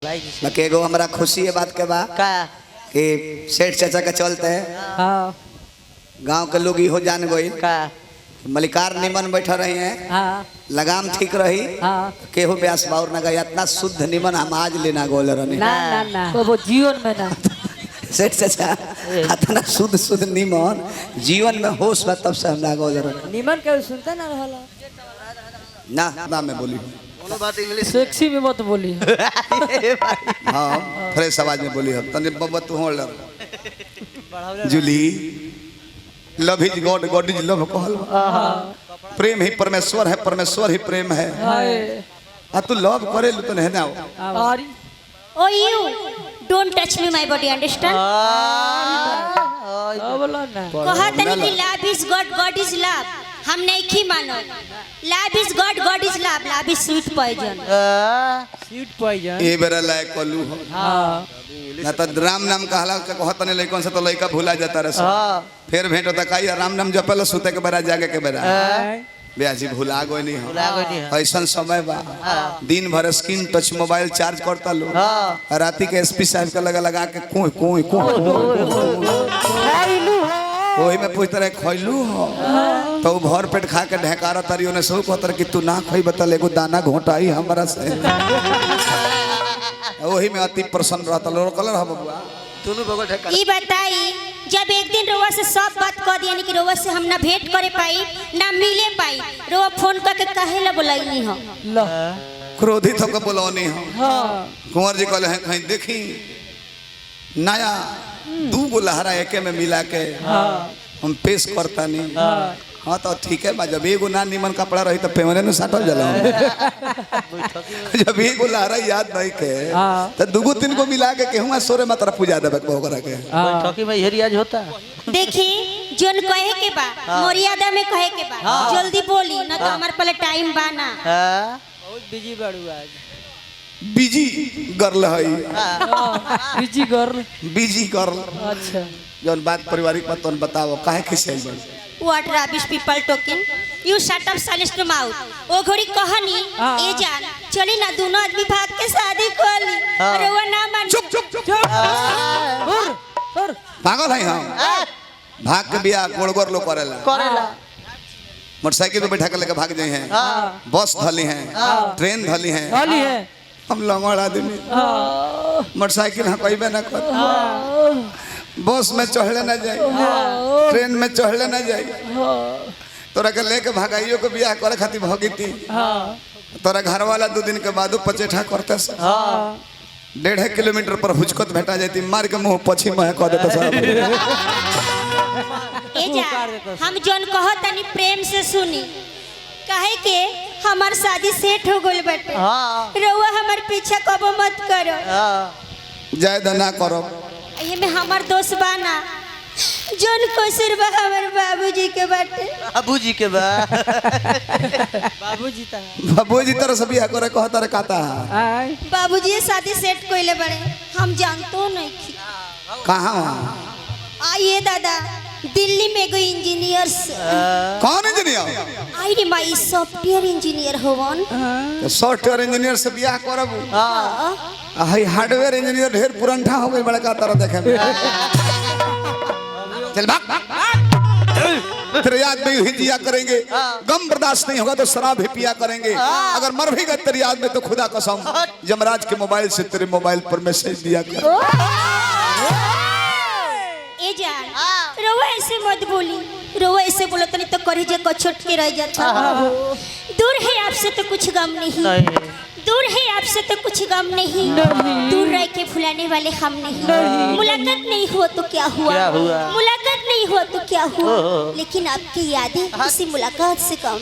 बाकी एगो हमरा खुशी है बात के बा का कि सेठ चाचा के चलते है हाँ गांव के लोग इहो जान गई का मलिकार निमन बैठा रही हैं हाँ लगाम ठीक रही हाँ केहू ब्यास बाउर ना गई इतना शुद्ध निमन हम आज लेना गोल रहनी ना ना ना वो जीवन में ना सेठ चाचा इतना शुद्ध शुद्ध निमन जीवन में होश बा तब से हम ना गोल रहनी निमन के सुनता ना रहला ना मैं बोली सेक्सी में मत बोली हाँ फ्रेश आवाज में बोली हम तने बब्बा तू होल जूली love is God God is love कहल प्रेम ही परमेश्वर है परमेश्वर ही प्रेम है आ तू लव करे लू तो नहीं ना और Oh, you don't touch me, my body. Understand? बोला ना कहा तनी कि love is God, God is love. हम नहीं की मानो. Love is God, God is love. Love is sweet poison. Sweet poison ए बेरा लायक कलू हो हाँ ना तो राम नाम कहला के कहत नहीं लइकन से तो लइका भुला जाता रहे फिर भेंट होता काई राम नाम जपल सुते के बेरा जागे के बेरा ब्याजी भुला गई नहीं हो ऐसा समय बा दिन भर स्क्रीन टच मोबाइल चार्ज करता लो राती के एसपी साहब के लगा के कोई कोई वही में पूछते रहे खैलू हो तो भर पेट खा के ढेकारा तारी ने सब कहतर कि तू ना खई बता एगो दाना घोटाई हमरा से वही में अति प्रसन्न रहता लो कलर हम बबुआ दोनों बगल ढेकारा ये बताई जब एक दिन रोवा से सब बात कह दिया कि रोवा से हम ना भेंट करे पाई ना मिले पाई रोवा फोन करके कहे ला बुलाईनी हो लो क्रोधित होकर बुलौनी हो हाँ कुंवर जी कहले हैं कहीं देखी नया दू गो लहरा एके में मिला के हम पेश करता नहीं हाँ तो ठीक है बा जब एगो ना निमन कपड़ा रही तो पेवने न साटल जला जब एगो लहरा याद नहीं के तो दूगो तीन को मिला के केहुआ सोरे मात्रा पूजा देबे को करा के ठोकी में हेरियाज होता देखी जोन कहे के बा मर्यादा में कहे के बा जल्दी बोली ना तो हमारे पहले टाइम बा ना बहुत बिजी बाड़ू आज बिजी गर्ल है बिजी गर्ल बिजी गर्ल अच्छा जौन बात पारिवारिक बात तोन बताओ काहे खिसे बड़ What rubbish people talking? You shut up, silence your mouth. ओ घड़ी कहानी ए जान चली ना दोनों आदमी भाग के शादी कर ली अरे वो ना मान चुप चुप चुप पागल है हम भाग के बिया गोड़ गोड़ लो करेला मोटरसाइकिल पे बैठा के लेके भाग जाए हैं बस धली हैं ट्रेन धली हैं खाली है हम लंगड़ आदमी मोटरसाइकिल हम कहीं ना कर बस में चढ़ले ना जाए ट्रेन में चढ़ले ना जाए तोरा के लेके भगाइयो के बियाह करे खातिर भगी थी तोरा घर वाला 2 दिन के बाद पचेठा करते 1.5 किलोमीटर पर हुचकत भेटा जाती मार के मुंह पछी में कह देता सब ए जान हम जोन कहो तनी प्रेम से सुनी काहे के हमार शादी सेट हो गइल बाटे रउआ हमार पीछे कबो मत करो जायदा ना करो ये में हमार दोस्त बाना जोन कसूर बा हमार बाबूजी के बाटे बाबूजी के बा बाबूजी ता बाबूजी तरह से बियाह करे कहता रे कहता आय बाबूजी शादी सेट कइले बड़े हम जानतो नहीं थी कहां आइए दादा दिल्ली में एगो इंजीनियर कौन इंजीनियर आई रे माई सॉफ्टवेयर इंजीनियर होवन सॉफ्टवेयर इंजीनियर से बियाह करब हाई हार्डवेयर इंजीनियर ढेर पुरनठा हो गई बड़का तरह देखे में चल भाग तेरे याद में ही जिया करेंगे गम बर्दाश्त नहीं होगा तो शराब ही पिया करेंगे अगर मर भी गए तेरी याद में तो खुदा कसम जमराज के मोबाइल से तेरे मोबाइल पर मैसेज दिया कर ए जान रोवा ऐसे मत बोली रोवा ऐसे बोलो तो नहीं तो करेजे को छोट के रह जाता दूर है आपसे तो कुछ गम नहीं दूर है आपसे तो कुछ गम नहीं दूर रह के भुलाने वाले हम नहीं मुलाकात नहीं हुआ तो क्या हुआ मुलाकात नहीं हुआ तो क्या हुआ लेकिन आपकी यादें किसी मुलाकात से कम